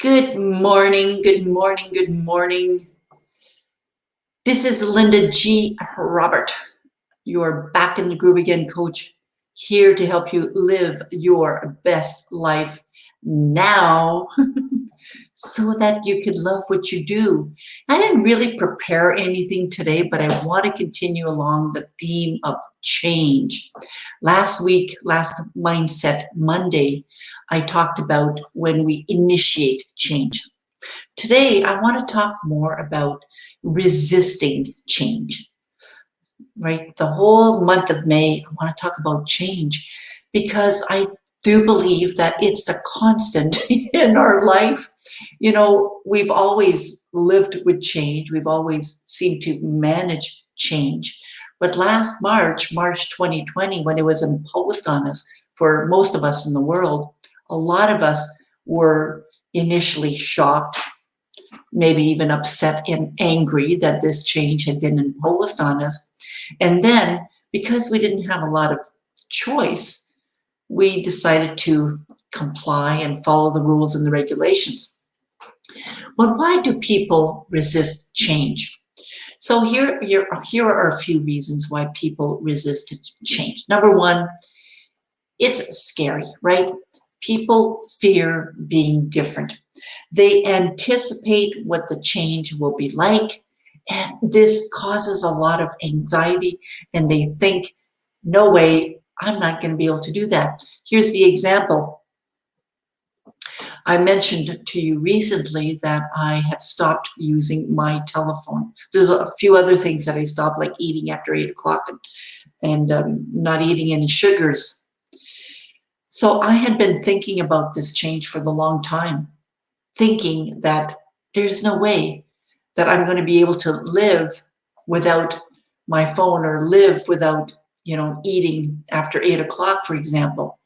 Good morning, good morning, good morning. This is Linda G. Robert, your Back in the Groove Again coach, here to help you live your best life now so that you can love what you do. I didn't really prepare anything today, but I want to continue along the theme of change. Last Mindset Monday, I talked about when we initiate change. Today, I want to talk more about resisting change, right? The whole month of May, I want to talk about change because I do believe that it's the constant in our life. You know, we've always lived with change. We've always seemed to manage change. But last March 2020, when it was imposed on us, for most of us in the world, a lot of us were initially shocked, maybe even upset and angry that this change had been imposed on us. And then, because we didn't have a lot of choice, we decided to comply and follow the rules and the regulations. But why do people resist change? So here are a few reasons why people resist change. Number one, it's scary, right? People fear being different. They anticipate what the change will be like, and this causes a lot of anxiety, and they think, no way, I'm not going to be able to do that. Here's the example. I mentioned to you recently that I have stopped using my telephone. There's a few other things that I stopped, like eating after 8 o'clock and not eating any sugars. So I had been thinking about this change for the long time, thinking that there's no way that I'm going to be able to live without my phone or live without, eating after 8 o'clock, for example.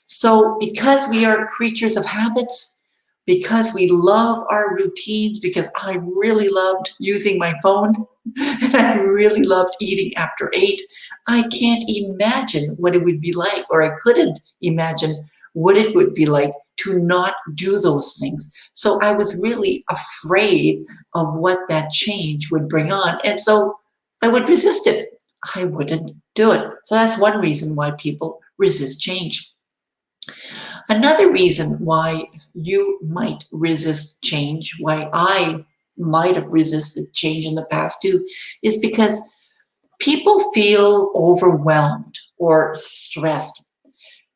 So because we are creatures of habits, because we love our routines, because I really loved using my phone and I really loved eating after 8, I can't imagine what it would be like, or I couldn't imagine what it would be like to not do those things. So I was really afraid of what that change would bring on. And so I would resist it. I wouldn't do it. So that's one reason why people resist change. Another reason why you might resist change, why I might have resisted change in the past too, is because people feel overwhelmed or stressed.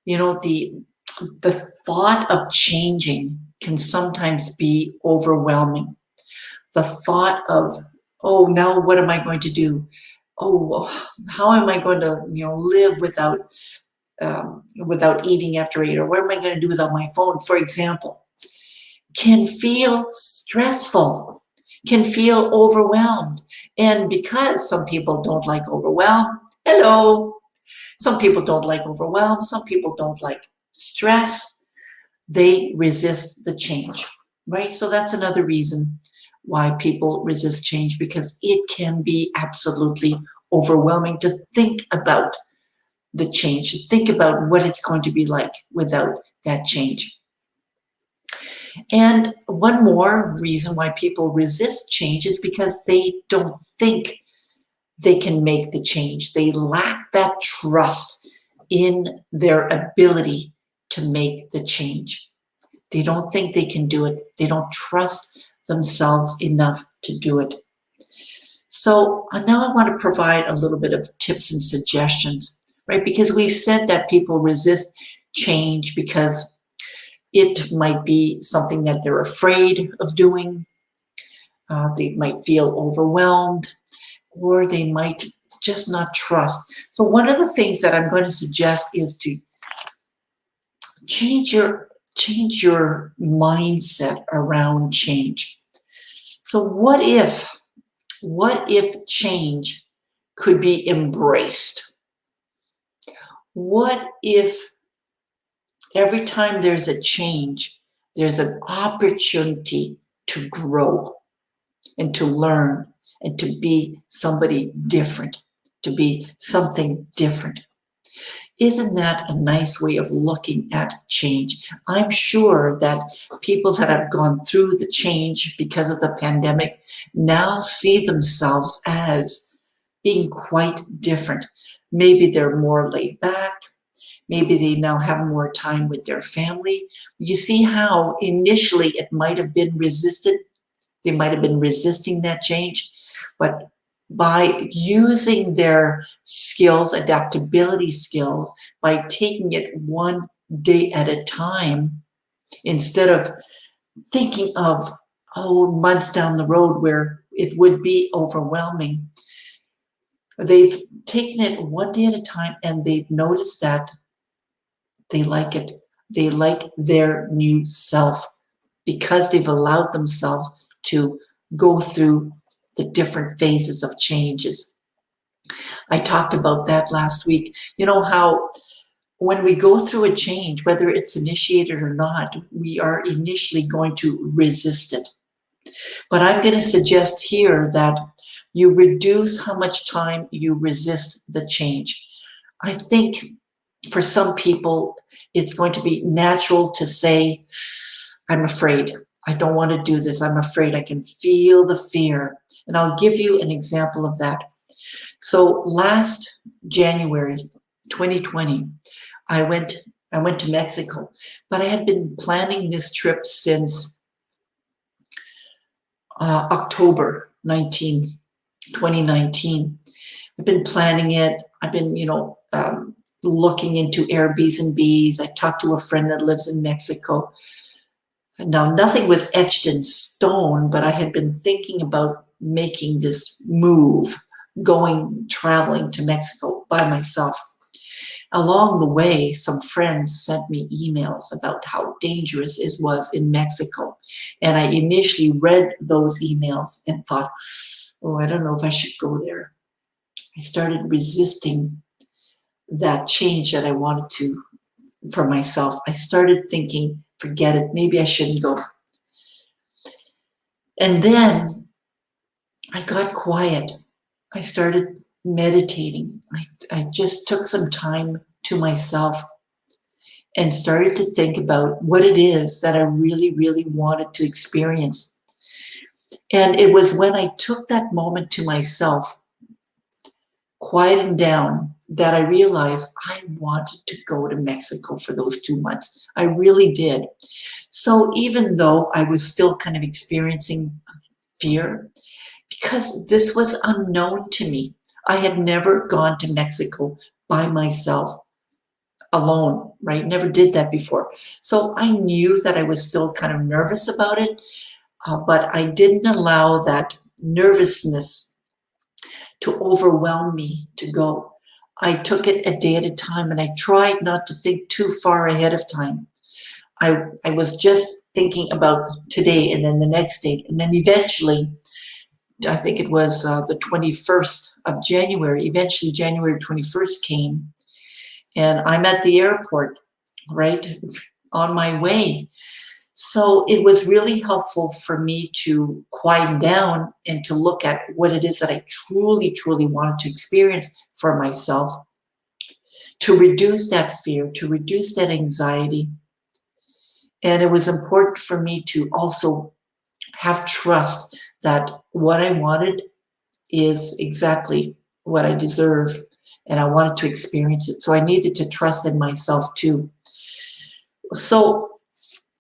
The thought of changing can sometimes be overwhelming. The thought of, oh, now what am I going to do? Oh, how am I going to, live without eating after 8? Or what am I going to do without my phone, for example, can feel stressful, can feel overwhelmed. And because some people don't like overwhelm, some people don't like overwhelm, some people don't like stress, they resist the change, right? So that's another reason why people resist change, because it can be absolutely overwhelming to think about the change, to think about what it's going to be like without that change. And one more reason why people resist change is because they don't think they can make the change. They lack that trust in their ability to make the change. They don't think they can do it. They don't trust themselves enough to do it. So now I want to provide a little bit of tips and suggestions, right? Because we've said that people resist change because it might be something that they're afraid of doing. They might feel overwhelmed, or they might just not trust. So one of the things that I'm going to suggest is to change your mindset around change. So what if change could be embraced? What if every time there's a change, there's an opportunity to grow and to learn and to be somebody different, to be something different? Isn't that a nice way of looking at change? I'm sure that people that have gone through the change because of the pandemic now see themselves as being quite different. Maybe they're more laid back. Maybe they now have more time with their family. You see how initially it might have been resisted. They might have been resisting that change, but by using their skills, adaptability skills, by taking it one day at a time, instead of thinking of, months down the road where it would be overwhelming, they've taken it one day at a time and they've noticed that they like it. They like their new self because they've allowed themselves to go through the different phases of changes. I talked about that last week. You know how when we go through a change, whether it's initiated or not, we are initially going to resist it. But I'm going to suggest here that you reduce how much time you resist the change. I think for some people, it's going to be natural to say, I'm afraid. I don't want to do this. I'm afraid. I can feel the fear. And I'll give you an example of that. So last January 2020, I went to Mexico, but I had been planning this trip since October 2019. I've been planning it. I've been, looking into Airbnbs. I talked to a friend that lives in Mexico. Now, nothing was etched in stone, but I had been thinking about making this move, traveling to Mexico by myself. Along the way, some friends sent me emails about how dangerous it was in Mexico. And I initially read those emails and thought, I don't know if I should go there. I started resisting that change that I wanted to for myself. I started thinking, forget it, maybe I shouldn't go. And then I got quiet. I started meditating. I just took some time to myself and started to think about what it is that I really, really wanted to experience. And it was when I took that moment to myself, quieting down, that I realized I wanted to go to Mexico for those 2 months. I really did. So even though I was still kind of experiencing fear, because this was unknown to me, I had never gone to Mexico by myself alone, right? Never did that before. So I knew that I was still kind of nervous about it, but I didn't allow that nervousness to overwhelm me to go. I took it a day at a time and I tried not to think too far ahead of time. I was just thinking about today and then the next day. And then eventually, I think it was the 21st of January, eventually January 21st came and I'm at the airport, right, on my way. So it was really helpful for me to quiet down and to look at what it is that I truly, truly wanted to experience for myself, to reduce that fear, to reduce that anxiety. And it was important for me to also have trust that what I wanted is exactly what I deserve, and I wanted to experience it. So I needed to trust in myself too. So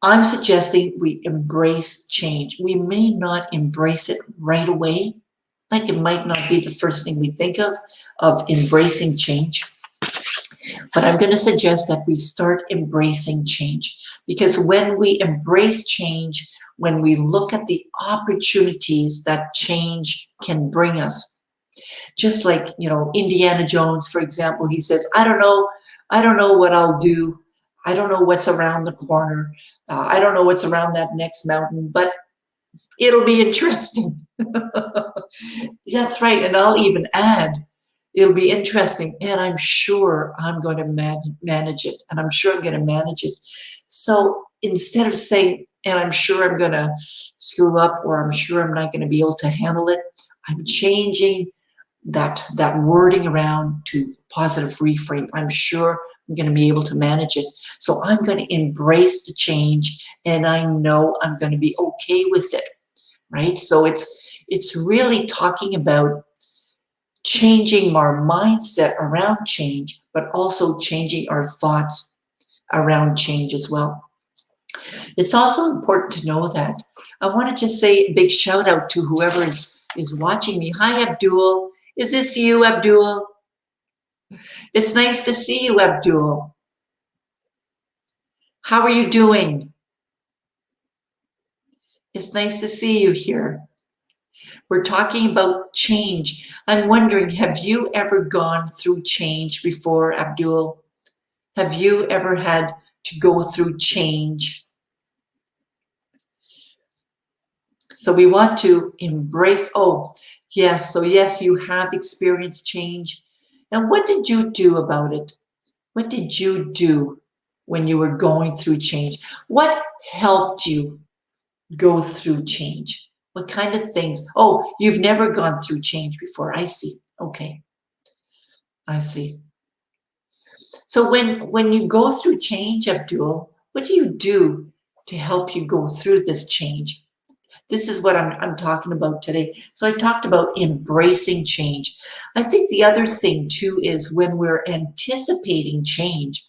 I'm suggesting we embrace change. We may not embrace it right away. Like it might not be the first thing we think of embracing change. But I'm going to suggest that we start embracing change. Because when we embrace change, when we look at the opportunities that change can bring us, just like, Indiana Jones, for example, he says, I don't know what I'll do. I don't know what's around the corner. I don't know what's around that next mountain, but it'll be interesting. That's right. And I'll even add, it'll be interesting. And I'm sure I'm going to manage it. And I'm sure I'm going to manage it. So instead of saying, and I'm sure I'm going to screw up, or I'm sure I'm not going to be able to handle it, I'm changing that wording around to positive reframe. I'm sure I'm going to be able to manage it. So I'm going to embrace the change, and I know I'm going to be okay with it, right? So it's really talking about changing our mindset around change, but also changing our thoughts around change as well. It's also important to know that I want to just say a big shout out to whoever is watching me. Hi, Abdul. Is this you, Abdul? It's nice to see you, Abdul. How are you doing? It's nice to see you here. We're talking about change. I'm wondering, have you ever gone through change before, Abdul? Have you ever had to go through change? So we want to embrace, oh, yes, so yes, you have experienced change. And what did you do about it? What did you do when you were going through change? What helped you go through change? What kind of things? Oh, you've never gone through change before. I see. Okay, I see. So when you go through change, Abdul, what do you do to help you go through this change? This is what I'm talking about today. So I talked about embracing change. I think the other thing too is when we're anticipating change,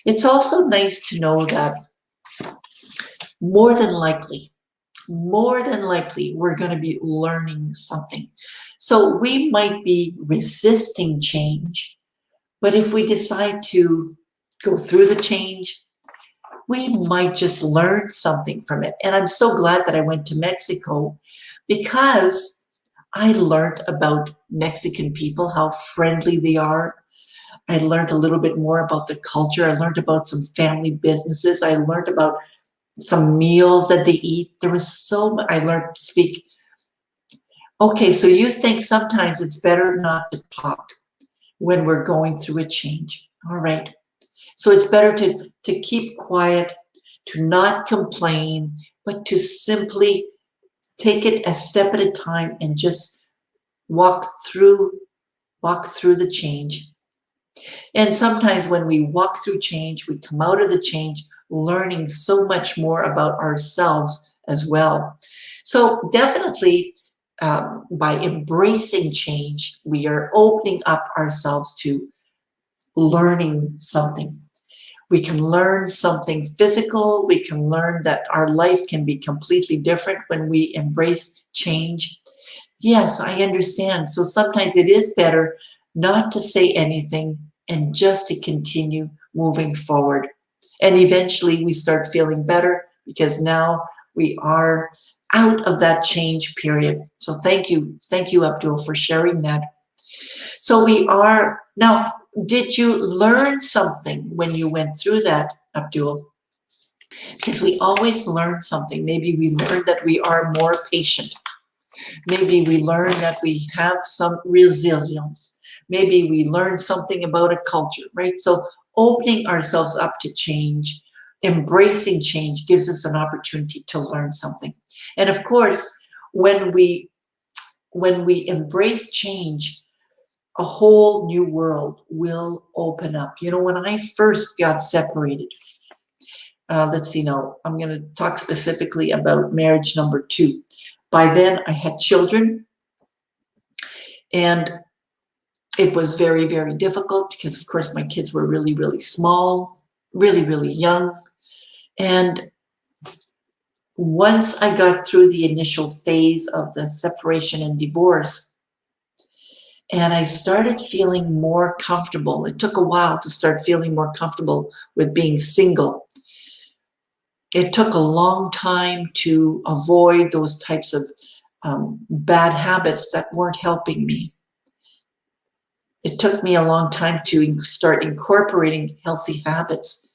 it's also nice to know that more than likely, we're going to be learning something. So we might be resisting change, but if we decide to go through the change, we might just learn something from it. And I'm so glad that I went to Mexico because I learned about Mexican people, how friendly they are. I learned a little bit more about the culture. I learned about some family businesses. I learned about some meals that they eat. There was so much. I learned to speak. Okay, so you think sometimes it's better not to talk when we're going through a change. All right. So it's better to keep quiet, to not complain, but to simply take it a step at a time and just walk through the change. And sometimes when we walk through change, we come out of the change learning so much more about ourselves as well. So definitely by embracing change, we are opening up ourselves to learning something. We can learn something physical. We can learn that our life can be completely different when we embrace change. Yes, I understand. So sometimes it is better not to say anything and just to continue moving forward. And eventually we start feeling better because now we are out of that change period. So thank you, Abdul, for sharing that. So we are now. Did you learn something when you went through that, Abdul? Because we always learn something. Maybe we learned that we are more patient. Maybe we learn that we have some resilience. Maybe we learn something about a culture, right? So opening ourselves up to change, embracing change gives us an opportunity to learn something. And of course, when we embrace change, a whole new world will open up. You know, when I first got separated, let's see now, I'm going to talk specifically about marriage number 2. By then I had children, and it was very, very difficult because of course my kids were really, really small, really, really young. And once I got through the initial phase of the separation and divorce, and I started feeling more comfortable. It took a while to start feeling more comfortable with being single. It took a long time to avoid those types of bad habits that weren't helping me. It took me a long time to start incorporating healthy habits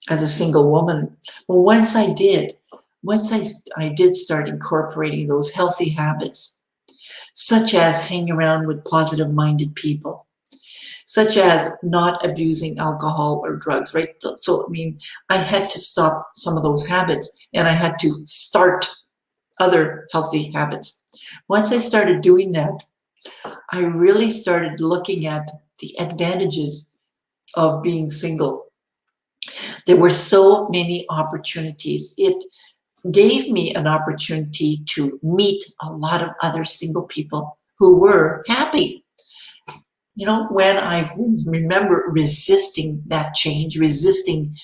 as a single woman. Well, once I did start incorporating those healthy habits, such as hang around with positive-minded people, such as not abusing alcohol or drugs, right? So, I mean, I had to stop some of those habits and I had to start other healthy habits. Once I started doing that, I really started looking at the advantages of being single. There were so many opportunities. It gave me an opportunity to meet a lot of other single people who were happy. You know, when I remember resisting that change, resisting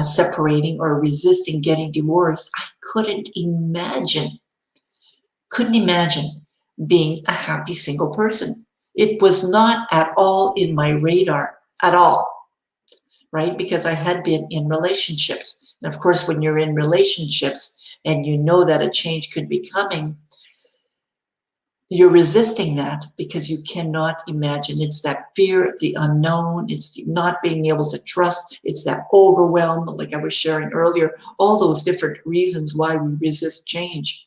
separating or resisting getting divorced, I couldn't imagine being a happy single person. It was not at all in my radar at all, right? Because I had been in relationships. And of course, when you're in relationships and you know that a change could be coming, you're resisting that because you cannot imagine. It's that fear of the unknown. It's the not being able to trust. It's that overwhelm, like I was sharing earlier, all those different reasons why we resist change.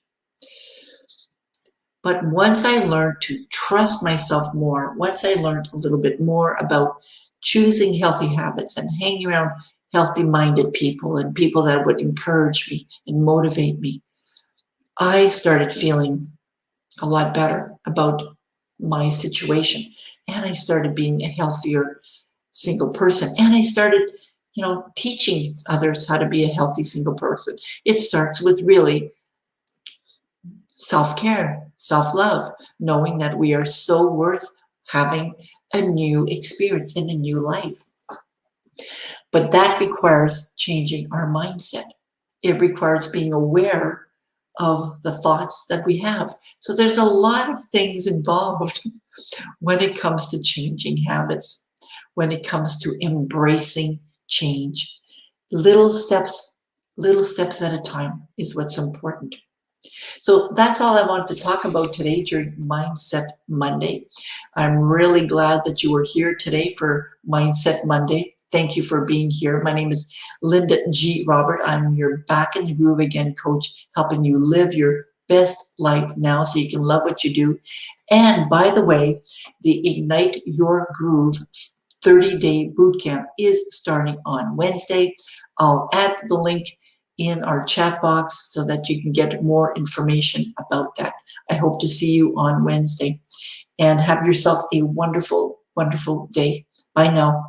But once I learned to trust myself more, once I learned a little bit more about choosing healthy habits and hanging around healthy-minded people and people that would encourage me and motivate me, I started feeling a lot better about my situation. And I started being a healthier single person. And I started, teaching others how to be a healthy single person. It starts with really self-care, self-love, knowing that we are so worth having a new experience in a new life. But that requires changing our mindset. It requires being aware of the thoughts that we have. So there's a lot of things involved when it comes to changing habits, when it comes to embracing change. Little steps at a time is what's important. So that's all I wanted to talk about today during Mindset Monday. I'm really glad that you were here today for Mindset Monday. Thank you for being here. My name is Linda G. Robert. I'm your Back in the Groove Again coach, helping you live your best life now so you can love what you do. And by the way, the Ignite Your Groove 30-day bootcamp is starting on Wednesday. I'll add the link in our chat box so that you can get more information about that. I hope to see you on Wednesday. And have yourself a wonderful, wonderful day. Bye now.